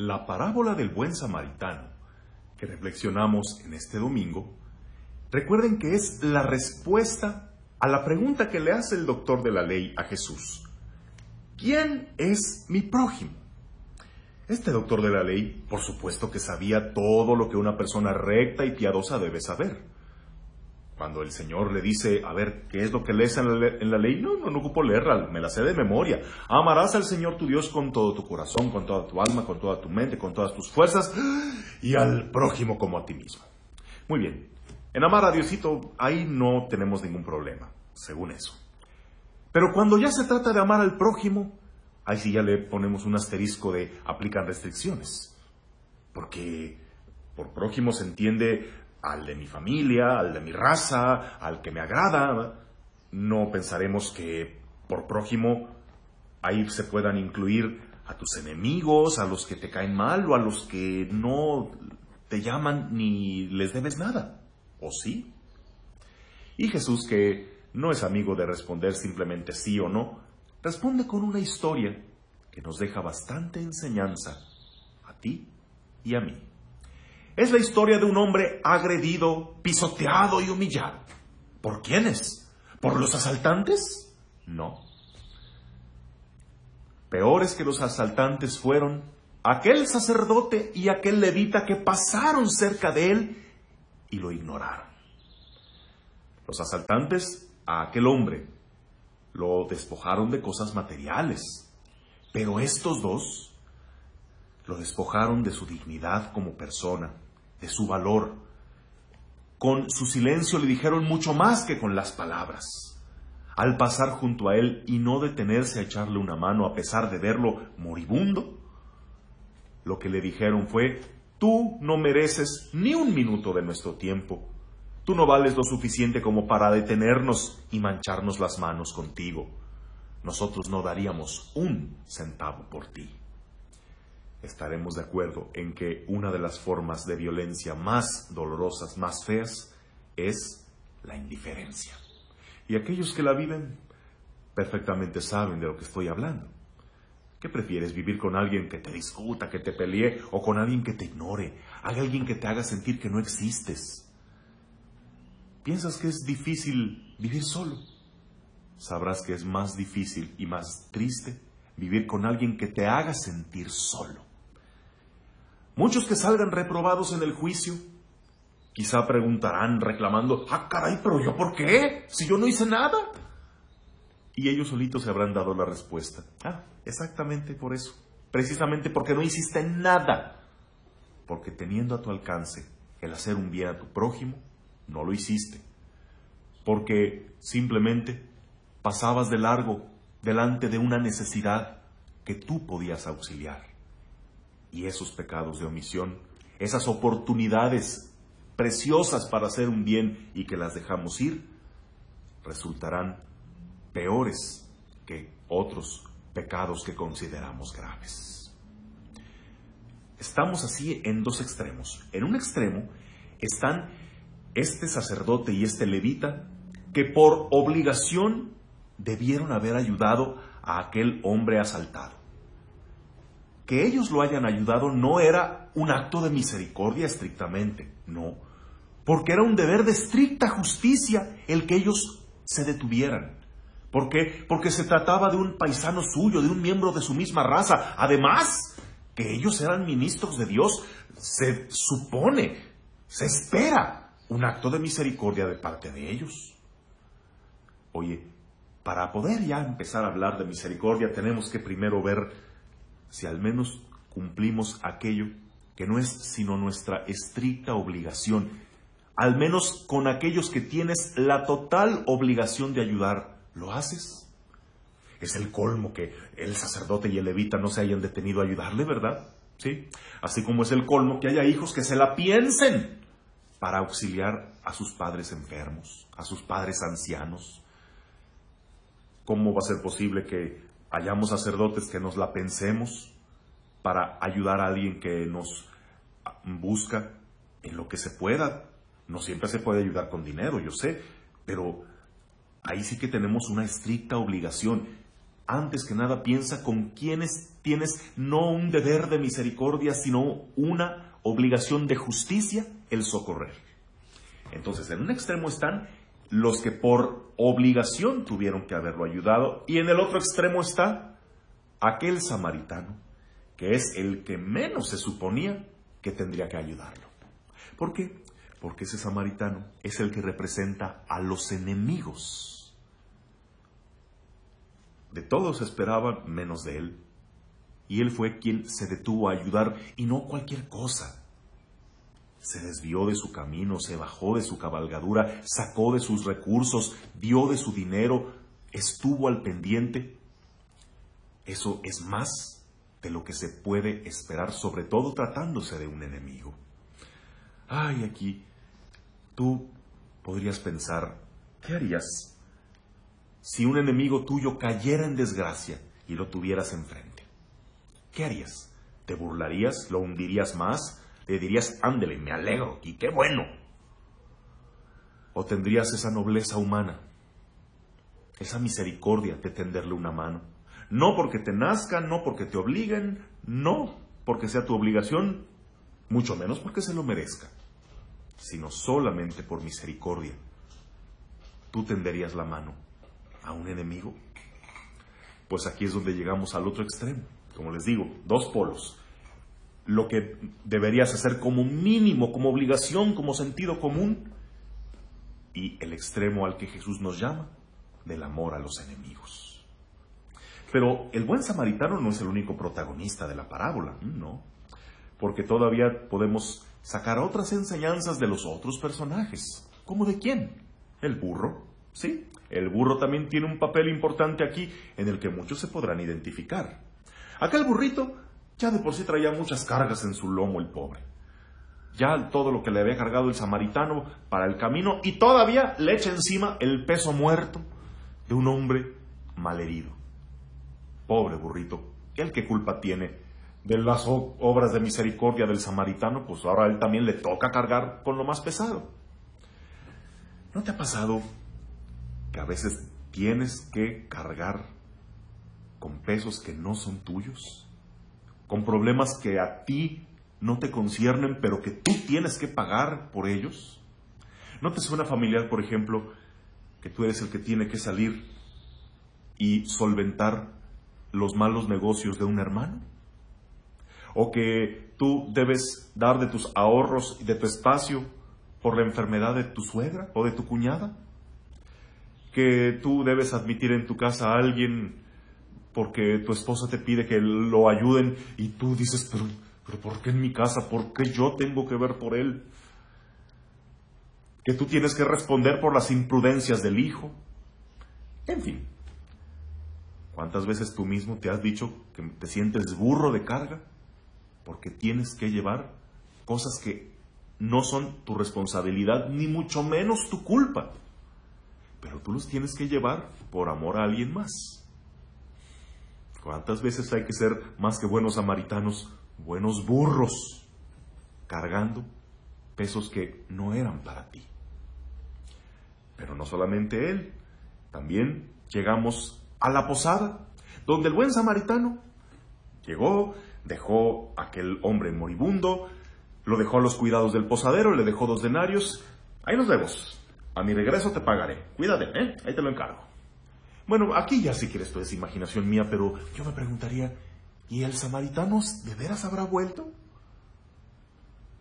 La parábola del buen samaritano, que reflexionamos en este domingo, recuerden que es la respuesta a la pregunta que le hace el doctor de la ley a Jesús. ¿Quién es mi prójimo? Este doctor de la ley, por supuesto que sabía todo lo que una persona recta y piadosa debe saber. Cuando el Señor le dice, a ver, ¿qué es lo que lees en la ley? No ocupo leerla, me la sé de memoria. Amarás al Señor tu Dios con todo tu corazón, con toda tu alma, con toda tu mente, con todas tus fuerzas, y al prójimo como a ti mismo. Muy bien, en amar a Diosito, ahí no tenemos ningún problema, según eso. Pero cuando ya se trata de amar al prójimo, ahí sí ya le ponemos un asterisco de aplican restricciones. Porque por prójimo se entiende al de mi familia, al de mi raza, al que me agrada. No pensaremos que por prójimo ahí se puedan incluir a tus enemigos, a los que te caen mal o a los que no te llaman ni les debes nada. ¿O sí? Y Jesús, que no es amigo de responder simplemente sí o no, responde con una historia que nos deja bastante enseñanza a ti y a mí. Es la historia de un hombre agredido, pisoteado y humillado. ¿Por quiénes? ¿Por los asaltantes? No. Peores que los asaltantes fueron aquel sacerdote y aquel levita que pasaron cerca de él y lo ignoraron. Los asaltantes a aquel hombre lo despojaron de cosas materiales, pero estos dos lo despojaron de su dignidad como persona, de su valor. Con su silencio le dijeron mucho más que con las palabras. Al pasar junto a él y no detenerse a echarle una mano a pesar de verlo moribundo, lo que le dijeron fue: tú no mereces ni un minuto de nuestro tiempo. Tú no vales lo suficiente como para detenernos y mancharnos las manos contigo. Nosotros no daríamos un centavo por ti. Estaremos de acuerdo en que una de las formas de violencia más dolorosas, más feas, es la indiferencia. Y aquellos que la viven perfectamente saben de lo que estoy hablando. ¿Qué prefieres, vivir con alguien que te discuta, que te pelee, o con alguien que te ignore, alguien que te haga sentir que no existes? ¿Piensas que es difícil vivir solo? Sabrás que es más difícil y más triste vivir con alguien que te haga sentir solo. Muchos que salgan reprobados en el juicio, quizá preguntarán reclamando: ¡ah, caray, pero yo por qué! Si yo no hice nada. Y ellos solitos se habrán dado la respuesta: exactamente por eso. Precisamente porque no hiciste nada. Porque teniendo a tu alcance el hacer un bien a tu prójimo, no lo hiciste. Porque simplemente pasabas de largo delante de una necesidad que tú podías auxiliar. Y esos pecados de omisión, esas oportunidades preciosas para hacer un bien y que las dejamos ir, resultarán peores que otros pecados que consideramos graves. Estamos así en dos extremos. En un extremo están este sacerdote y este levita que por obligación debieron haber ayudado a aquel hombre asaltado. Que ellos lo hayan ayudado no era un acto de misericordia estrictamente, no, porque era un deber de estricta justicia el que ellos se detuvieran. ¿Por qué? Porque se trataba de un paisano suyo, de un miembro de su misma raza. Además, que ellos eran ministros de Dios, se supone, se espera un acto de misericordia de parte de ellos. Oye, para poder ya empezar a hablar de misericordia, tenemos que primero ver si al menos cumplimos aquello que no es sino nuestra estricta obligación, al menos con aquellos que tienes la total obligación de ayudar. ¿Lo haces? Es el colmo que el sacerdote y el levita no se hayan detenido a ayudarle, ¿verdad? Sí. Así como es el colmo que haya hijos que se la piensen para auxiliar a sus padres enfermos, a sus padres ancianos. ¿Cómo va a ser posible que hayamos sacerdotes que nos la pensemos para ayudar a alguien que nos busca en lo que se pueda? No siempre se puede ayudar con dinero, yo sé, pero ahí sí que tenemos una estricta obligación. antes que nada piensa con quienes tienes no un deber de misericordia, sino una obligación de justicia, el socorrer. Entonces, en un extremo están los que por obligación tuvieron que haberlo ayudado, y en el otro extremo está aquel samaritano, que es el que menos se suponía que tendría que ayudarlo. ¿Por qué? Porque ese samaritano es el que representa a los enemigos. De todos se esperaba menos de él, y él fue quien se detuvo a ayudar, y no cualquier cosa. Se desvió de su camino, se bajó de su cabalgadura, sacó de sus recursos, dio de su dinero, estuvo al pendiente. Eso es más de lo que se puede esperar, sobre todo tratándose de un enemigo. Ay, aquí tú podrías pensar, ¿qué harías si un enemigo tuyo cayera en desgracia y lo tuvieras enfrente? ¿Qué harías? ¿Te burlarías? ¿Lo hundirías más? ¿Le dirías, ándele, me alegro y qué bueno? ¿O tendrías esa nobleza humana, esa misericordia de tenderle una mano? No porque te nazca, no porque te obliguen, no porque sea tu obligación, mucho menos porque se lo merezca, sino solamente por misericordia. ¿Tú tenderías la mano a un enemigo? Pues aquí es donde llegamos al otro extremo. Como les digo, dos polos. Lo que deberías hacer como mínimo, como obligación, como sentido común, y el extremo al que Jesús nos llama, del amor a los enemigos. Pero el buen samaritano no es el único protagonista de la parábola, no, porque todavía podemos sacar otras enseñanzas de los otros personajes. ¿Cómo de quién? El burro, sí, el burro también tiene un papel importante aquí en el que muchos se podrán identificar. Aquel burrito ya de por sí traía muchas cargas en su lomo, el pobre. Ya todo lo que le había cargado el samaritano para el camino, y todavía le echa encima el peso muerto de un hombre malherido. Pobre burrito, ¿él qué culpa tiene de las obras de misericordia del samaritano? Pues ahora a él también le toca cargar con lo más pesado. ¿No te ha pasado que a veces tienes que cargar con pesos que no son tuyos? Con problemas que a ti no te conciernen, pero que tú tienes que pagar por ellos. ¿No te suena familiar, por ejemplo, que tú eres el que tiene que salir y solventar los malos negocios de un hermano? ¿O que tú debes dar de tus ahorros y de tu espacio por la enfermedad de tu suegra o de tu cuñada? ¿Que tú debes admitir en tu casa a alguien porque tu esposa te pide que lo ayuden y tú dices, pero ¿por qué en mi casa? ¿Por qué yo tengo que ver por él? ¿Que tú tienes que responder por las imprudencias del hijo? En fin. ¿Cuántas veces tú mismo te has dicho que te sientes burro de carga porque tienes que llevar cosas que no son tu responsabilidad, ni mucho menos tu culpa? Pero tú los tienes que llevar por amor a alguien más. ¿Cuántas veces hay que ser más que buenos samaritanos, buenos burros, cargando pesos que no eran para ti? Pero no solamente él, también llegamos a la posada, donde el buen samaritano llegó, dejó a aquel hombre moribundo, lo dejó a los cuidados del posadero, le dejó 2 denarios. Ahí nos vemos. A mi regreso te pagaré. Cuídate, ahí te lo encargo. Bueno, aquí ya si quieres esto es imaginación mía, pero yo me preguntaría, ¿y el samaritano de veras habrá vuelto?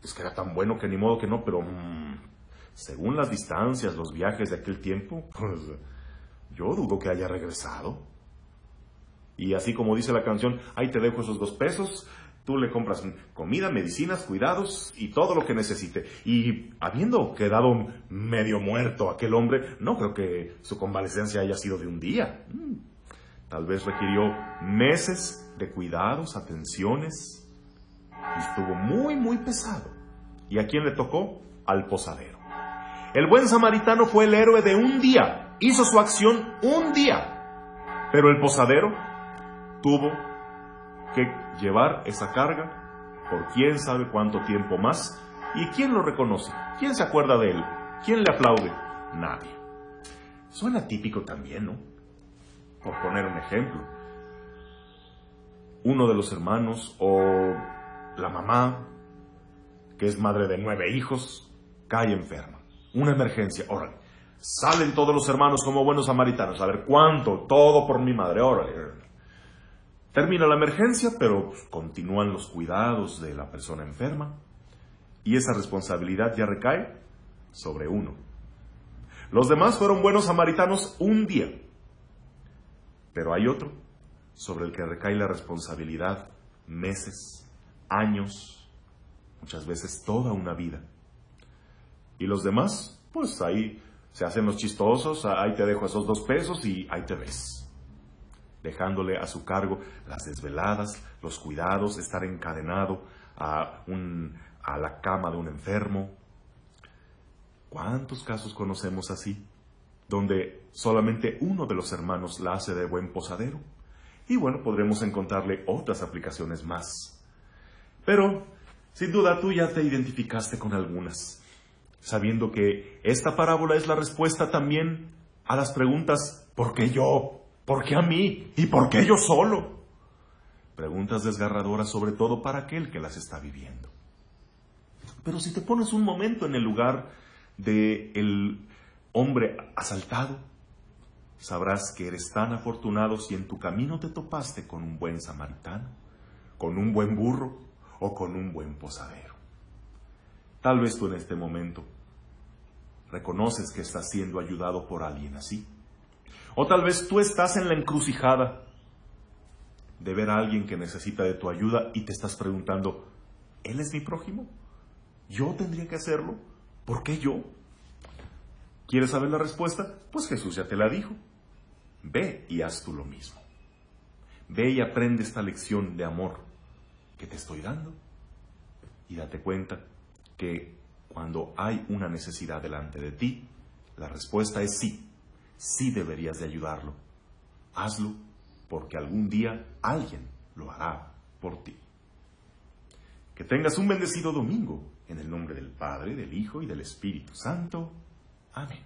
Es que era tan bueno que ni modo que no, pero según las distancias, los viajes de aquel tiempo, pues yo dudo que haya regresado. Y así como dice la canción, ahí te dejo esos 2 pesos, tú le compras comida, medicinas, cuidados y todo lo que necesite. Y habiendo quedado medio muerto aquel hombre, no creo que su convalecencia haya sido de un día. Tal vez requirió meses de cuidados, atenciones, y estuvo muy, muy pesado. ¿Y a quién le tocó? Al posadero. El buen samaritano fue el héroe de un día, hizo su acción un día, pero el posadero tuvo que llevar esa carga por quién sabe cuánto tiempo más. ¿Y quién lo reconoce? ¿Quién se acuerda de él? ¿Quién le aplaude? Nadie. Suena típico también, ¿no? por poner un ejemplo. Uno de los hermanos o la mamá, que es madre de 9 hijos, cae enferma. Una emergencia, órale. Salen todos los hermanos como buenos samaritanos. A ver, ¿cuánto? Todo por mi madre, órale. Termina la emergencia, pero continúan los cuidados de la persona enferma. Y esa responsabilidad ya recae sobre uno. Los demás fueron buenos samaritanos un día. Pero hay otro sobre el que recae la responsabilidad meses, años, muchas veces toda una vida. Y los demás, pues ahí se hacen los chistosos, ahí te dejo esos 2 pesos y ahí te ves. Dejándole a su cargo las desveladas, los cuidados, estar encadenado a la cama de un enfermo. ¿Cuántos casos conocemos así? Donde solamente uno de los hermanos la hace de buen posadero. Y bueno, podremos encontrarle otras aplicaciones más. Pero, sin duda, tú ya te identificaste con algunas, sabiendo que esta parábola es la respuesta también a las preguntas ¿por qué yo? ¿Por qué a mí? ¿Y por qué yo solo? Preguntas desgarradoras, sobre todo para aquel que las está viviendo. Pero si te pones un momento en el lugar del hombre asaltado, sabrás que eres tan afortunado si en tu camino te topaste con un buen samaritano, con un buen burro o con un buen posadero. Tal vez tú en este momento reconoces que estás siendo ayudado por alguien así. O tal vez tú estás en la encrucijada de ver a alguien que necesita de tu ayuda y te estás preguntando, ¿él es mi prójimo? ¿Yo tendría que hacerlo? ¿Por qué yo? ¿Quieres saber la respuesta? Pues Jesús ya te la dijo. Ve y haz tú lo mismo. Ve y aprende esta lección de amor que te estoy dando. Y date cuenta que cuando hay una necesidad delante de ti, la respuesta es sí. Sí deberías de ayudarlo. Hazlo porque algún día alguien lo hará por ti. Que tengas un bendecido domingo en el nombre del Padre, del Hijo y del Espíritu Santo. Amén.